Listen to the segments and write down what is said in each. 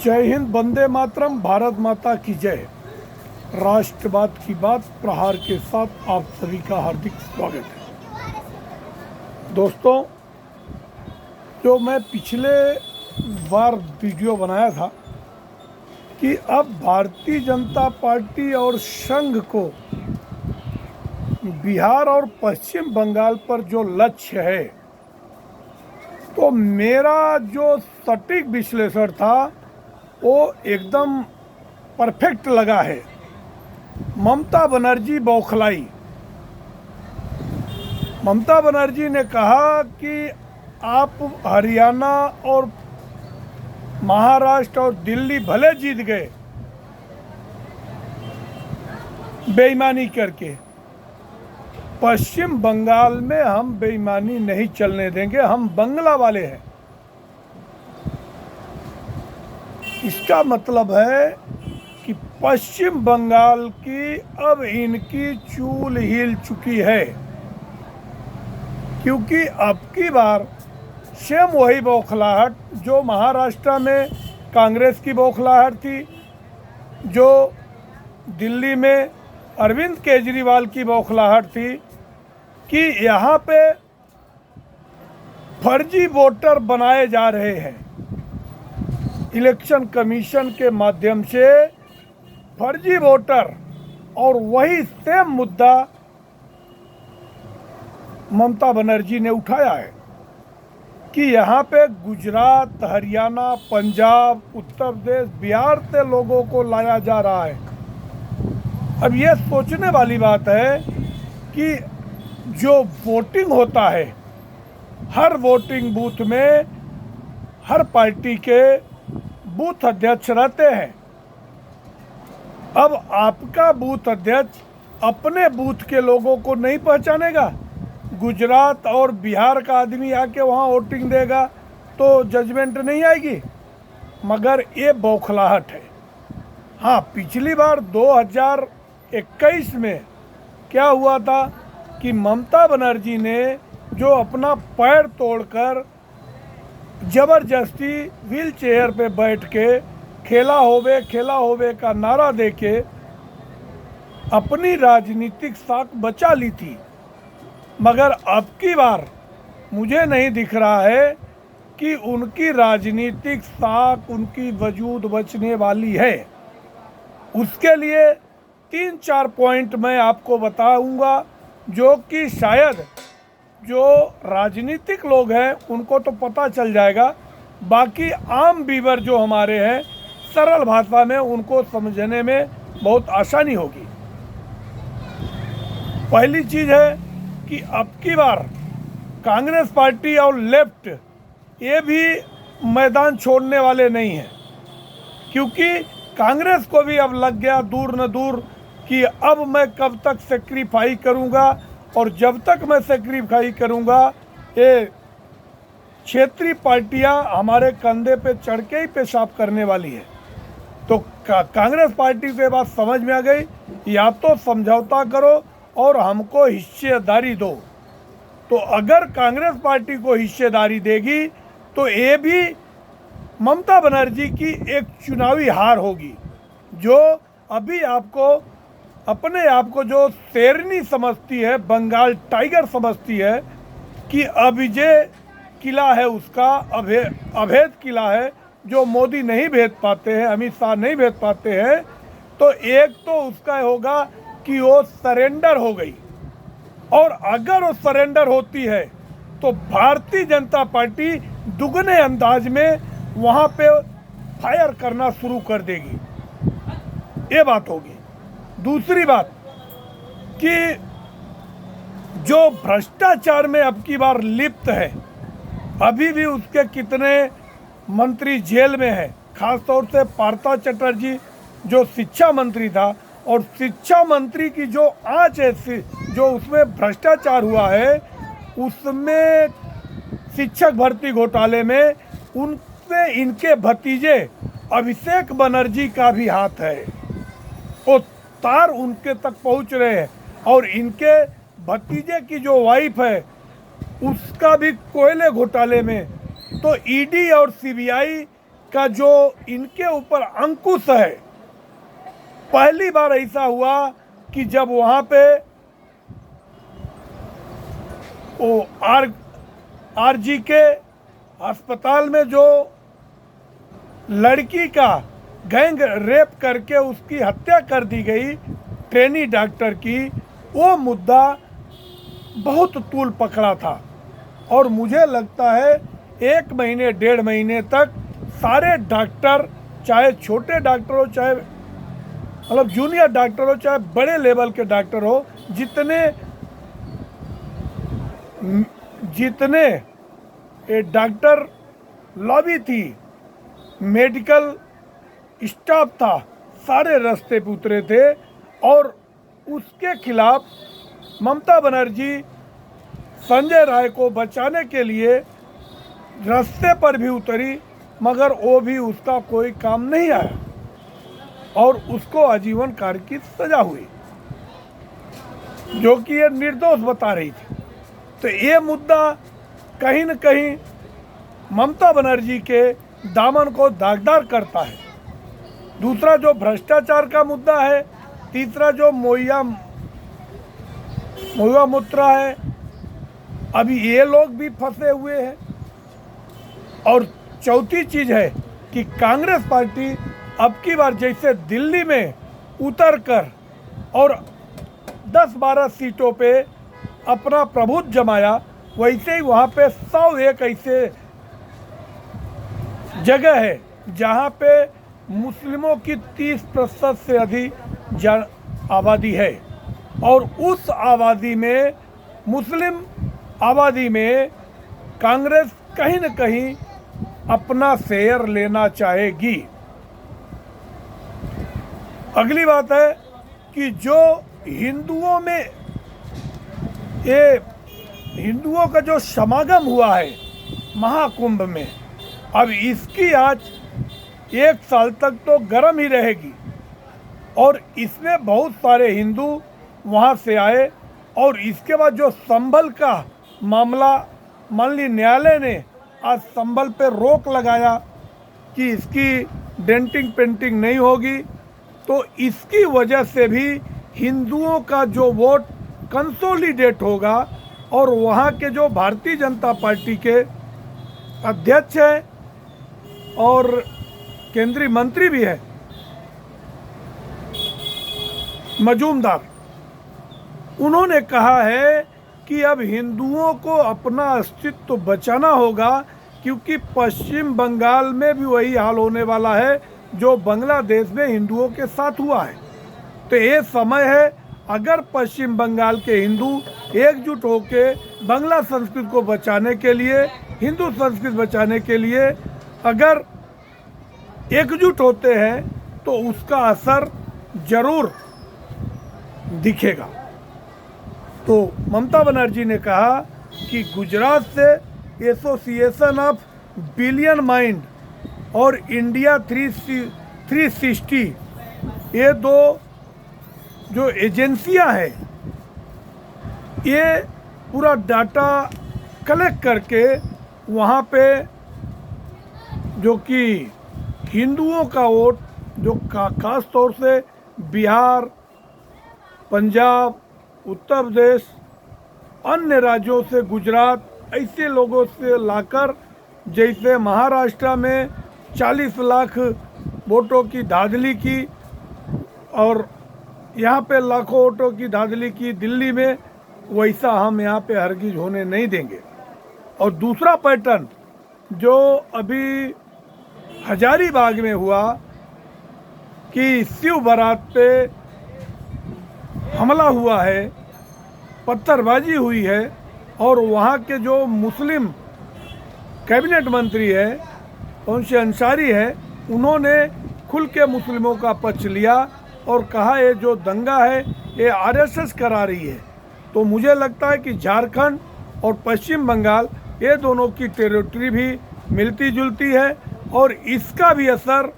जय हिंद, वंदे मातरम, भारत माता की जय। राष्ट्रवाद की बात प्रहार के साथ आप सभी का हार्दिक स्वागत है। दोस्तों, जो मैं पिछले बार वीडियो बनाया था कि अब भारतीय जनता पार्टी और संघ को बिहार और पश्चिम बंगाल पर जो लक्ष्य है, तो मेरा जो सटीक विश्लेषण था वो एकदम परफेक्ट लगा है। ममता बनर्जी बौखलाई। ममता बनर्जी ने कहा कि आप हरियाणा और महाराष्ट्र और दिल्ली भले जीत गए बेईमानी करके, पश्चिम बंगाल में हम बेईमानी नहीं चलने देंगे, हम बंगला वाले हैं। इसका मतलब है कि पश्चिम बंगाल की अब इनकी चूल हिल चुकी है, क्योंकि अब की बार सेम वही बौखलाहट जो महाराष्ट्र में कांग्रेस की बौखलाहट थी, जो दिल्ली में अरविंद केजरीवाल की बौखलाहट थी कि यहाँ पे फर्जी वोटर बनाए जा रहे हैं। इलेक्शन कमीशन के माध्यम से फर्जी वोटर, और वही सेम मुद्दा ममता बनर्जी ने उठाया है कि यहाँ पे गुजरात, हरियाणा, पंजाब, उत्तर प्रदेश, बिहार से लोगों को लाया जा रहा है। अब ये सोचने वाली बात है कि जो वोटिंग होता है, हर वोटिंग बूथ में हर पार्टी के बूथ अध्यक्ष रहते हैं। अब आपका बूथ अध्यक्ष अपने बूथ के लोगों को नहीं पहचानेगा। गुजरात और बिहार का आदमी आके वहाँ वोटिंग देगा तो जजमेंट नहीं आएगी, मगर ये बौखलाहट है। हाँ, पिछली बार 2021 में क्या हुआ था कि ममता बनर्जी ने जो अपना पैर तोड़कर जबरदस्ती व्हील चेयर पे बैठ के खेला होवे का नारा देके अपनी राजनीतिक साख बचा ली थी, मगर अब की बार मुझे नहीं दिख रहा है कि उनकी राजनीतिक साख, उनकी वजूद बचने वाली है। उसके लिए 3-4 पॉइंट मैं आपको बताऊंगा, जो कि शायद जो राजनीतिक लोग हैं उनको तो पता चल जाएगा, बाकी आम व्यूअर जो हमारे हैं सरल भाषा में उनको समझने में बहुत आसानी होगी। पहली चीज़ है कि अब की बार कांग्रेस पार्टी और लेफ्ट ये भी मैदान छोड़ने वाले नहीं हैं, क्योंकि कांग्रेस को भी अब लग गया दूर न दूर कि अब मैं कब तक सेक्रीफाई करूंगा, और जब तक मैं सेक्रीफाई करूंगा ये क्षेत्रीय पार्टियां हमारे कंधे पे चढ़ के ही पेशाब करने वाली है। तो कांग्रेस पार्टी को ये बात समझ में आ गई, या तो समझौता करो और हमको हिस्सेदारी दो। तो अगर कांग्रेस पार्टी को हिस्सेदारी देगी तो ये भी ममता बनर्जी की एक चुनावी हार होगी, जो अभी आपको अपने आप को जो शेरनी समझती है, बंगाल टाइगर समझती है कि अविजय किला है उसका, अभेद किला है जो मोदी नहीं भेद पाते हैं, अमित शाह नहीं भेद पाते हैं। तो एक तो उसका होगा कि वो सरेंडर हो गई, और अगर वो सरेंडर होती है तो भारतीय जनता पार्टी दुगने अंदाज में वहाँ पे फायर करना शुरू कर देगी। ये बात होगी। दूसरी बात कि जो भ्रष्टाचार में अब की बार लिप्त है, अभी भी उसके कितने मंत्री जेल में हैं, खासतौर से पार्था चटर्जी जो शिक्षा मंत्री था, और शिक्षा मंत्री की जो आंच है, जो उसमें भ्रष्टाचार हुआ है, उसमें शिक्षक भर्ती घोटाले में उनसे इनके भतीजे अभिषेक बनर्जी का भी हाथ है। वो तार उनके तक पहुंच रहे हैं, और इनके भतीजे की जो वाइफ है उसका भी कोयले घोटाले में। तो ईडी और सीबीआई का जो इनके ऊपर अंकुश है, पहली बार ऐसा हुआ कि जब वहाँ पे वो आरजी के अस्पताल में जो लड़की का गैंग रेप करके उसकी हत्या कर दी गई ट्रेनी डॉक्टर की, वो मुद्दा बहुत तूल पकड़ा था। और मुझे लगता है 1 महीने 1.5 महीने तक सारे डॉक्टर, चाहे छोटे डॉक्टर हो, चाहे मतलब जूनियर डॉक्टर हो, चाहे बड़े लेवल के डॉक्टर हो, जितने डॉक्टर लॉबी थी, मेडिकल स्टाफ था, सारे रास्ते पे उतरे थे। और उसके खिलाफ ममता बनर्जी संजय राय को बचाने के लिए रास्ते पर भी उतरी, मगर वो भी उसका कोई काम नहीं आया और उसको आजीवन कारावास की सजा हुई, जो कि ये निर्दोष बता रही थी। तो ये मुद्दा कहीं न कहीं ममता बनर्जी के दामन को दागदार करता है। दूसरा जो भ्रष्टाचार का मुद्दा है, तीसरा जो मोया मुद्रा है, अभी ये लोग भी फंसे हुए हैं। और चौथी चीज़ है कि कांग्रेस पार्टी अब की बार जैसे दिल्ली में उतर कर और 10-12 सीटों पे अपना प्रभुत्व जमाया, वैसे ही वहाँ पे 101 ऐसे जगह है जहाँ पे मुस्लिमों की 30% से अधिक आबादी है। और उस आबादी में, मुस्लिम आबादी में, कांग्रेस कहीं न कहीं अपना शेयर लेना चाहेगी। अगली बात है कि जो हिंदुओं में हिंदुओं का जो समागम हुआ है महाकुंभ में, अब इसकी आज 1 साल तक तो गर्म ही रहेगी। और इसमें बहुत सारे हिंदू वहाँ से आए। और इसके बाद जो संभल का मामला, मान ली न्यायालय ने आज संभल पे रोक लगाया कि इसकी डेंटिंग पेंटिंग नहीं होगी, तो इसकी वजह से भी हिंदुओं का जो वोट कंसोलिडेट होगा। और वहाँ के जो भारतीय जनता पार्टी के अध्यक्ष हैं और केंद्रीय मंत्री भी है मजूमदार, उन्होंने कहा है कि अब हिंदुओं को अपना अस्तित्व बचाना होगा, क्योंकि पश्चिम बंगाल में भी वही हाल होने वाला है जो बांग्लादेश में हिंदुओं के साथ हुआ है। तो ये समय है, अगर पश्चिम बंगाल के हिंदू एकजुट होकर बांग्ला संस्कृति को बचाने के लिए, हिंदू संस्कृति बचाने के लिए अगर एकजुट होते हैं, तो उसका असर जरूर दिखेगा। तो ममता बनर्जी ने कहा कि गुजरात से एसोसिएशन ऑफ बिलियन माइंड और इंडिया 360, ये 2 जो एजेंसियां हैं, ये पूरा डाटा कलेक्ट करके वहाँ पे जो कि हिंदुओं का वोट, जो खास तौर से बिहार, पंजाब, उत्तर प्रदेश, अन्य राज्यों से, गुजरात, ऐसे लोगों से लाकर, जैसे महाराष्ट्र में 40 लाख वोटों की धांधली की और यहाँ पे लाखों वोटों की धांधली की दिल्ली में, वैसा हम यहाँ पे हरगिज होने नहीं देंगे। और दूसरा पैटर्न जो अभी हजारीबाग में हुआ कि शिव बारात पे हमला हुआ है, पत्थरबाजी हुई है, और वहाँ के जो मुस्लिम कैबिनेट मंत्री है उनसे अंसारी है, उन्होंने खुल के मुस्लिमों का पक्ष लिया और कहा ये जो दंगा है ये आरएसएस करा रही है। तो मुझे लगता है कि झारखंड और पश्चिम बंगाल, ये दोनों की टेरिटरी भी मिलती जुलती है और इसका भी असर,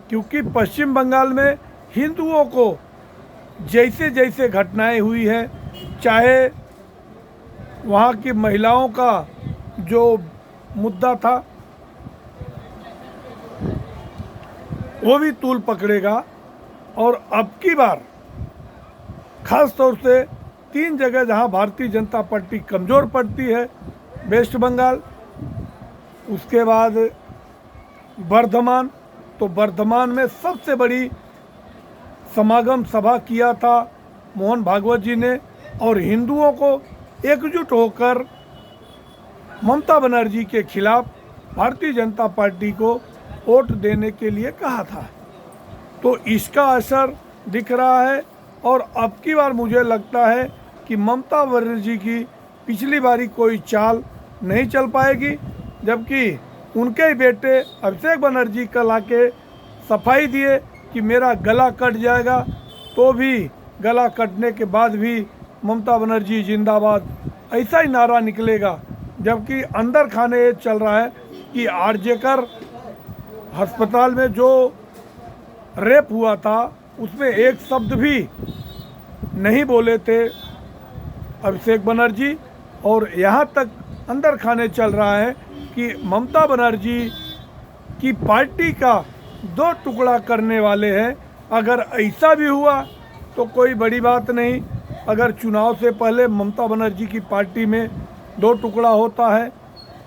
क्योंकि पश्चिम बंगाल में हिंदुओं को जैसे जैसे घटनाएं हुई है, चाहे वहाँ की महिलाओं का जो मुद्दा था, वो भी तूल पकड़ेगा। और अब की बार खास तौर से 3 जगह जहां भारतीय जनता पार्टी कमज़ोर पड़ती है, वेस्ट बंगाल, उसके बाद बर्धमान, तो बर्धमान में सबसे बड़ी समागम सभा किया था मोहन भागवत जी ने, और हिंदुओं को एकजुट होकर ममता बनर्जी के खिलाफ भारतीय जनता पार्टी को वोट देने के लिए कहा था। तो इसका असर दिख रहा है। और अब की बार मुझे लगता है कि ममता बनर्जी की पिछली बारी कोई चाल नहीं चल पाएगी, जबकि उनके ही बेटे अभिषेक बनर्जी कल आके सफाई दिए कि मेरा गला कट जाएगा, तो भी गला कटने के बाद भी ममता बनर्जी जिंदाबाद ऐसा ही नारा निकलेगा। जबकि अंदर खाने ये चल रहा है कि आरजेकर अस्पताल में जो रेप हुआ था उसमें एक शब्द भी नहीं बोले थे अभिषेक बनर्जी, और यहाँ तक अंदर खाने चल रहा है कि ममता बनर्जी की पार्टी का 2 टुकड़ा करने वाले हैं। अगर ऐसा भी हुआ तो कोई बड़ी बात नहीं। अगर चुनाव से पहले ममता बनर्जी की पार्टी में 2 टुकड़ा होता है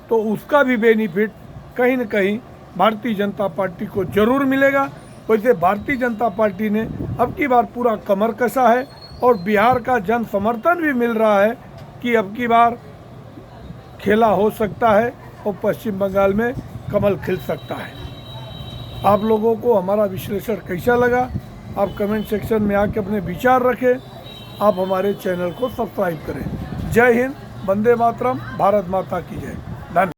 तो उसका भी बेनिफिट कहीं न कहीं भारतीय जनता पार्टी को जरूर मिलेगा। वैसे भारतीय जनता पार्टी ने अब की बार पूरा कमर कसा है, और बिहार का जन समर्थन भी मिल रहा है कि अब की बार खेला हो सकता है और पश्चिम बंगाल में कमल खिल सकता है। आप लोगों को हमारा विश्लेषण कैसा लगा, आप कमेंट सेक्शन में आके अपने विचार रखें। आप हमारे चैनल को सब्सक्राइब करें। जय हिंद, वंदे मातरम, भारत माता की जय। धन्यवाद।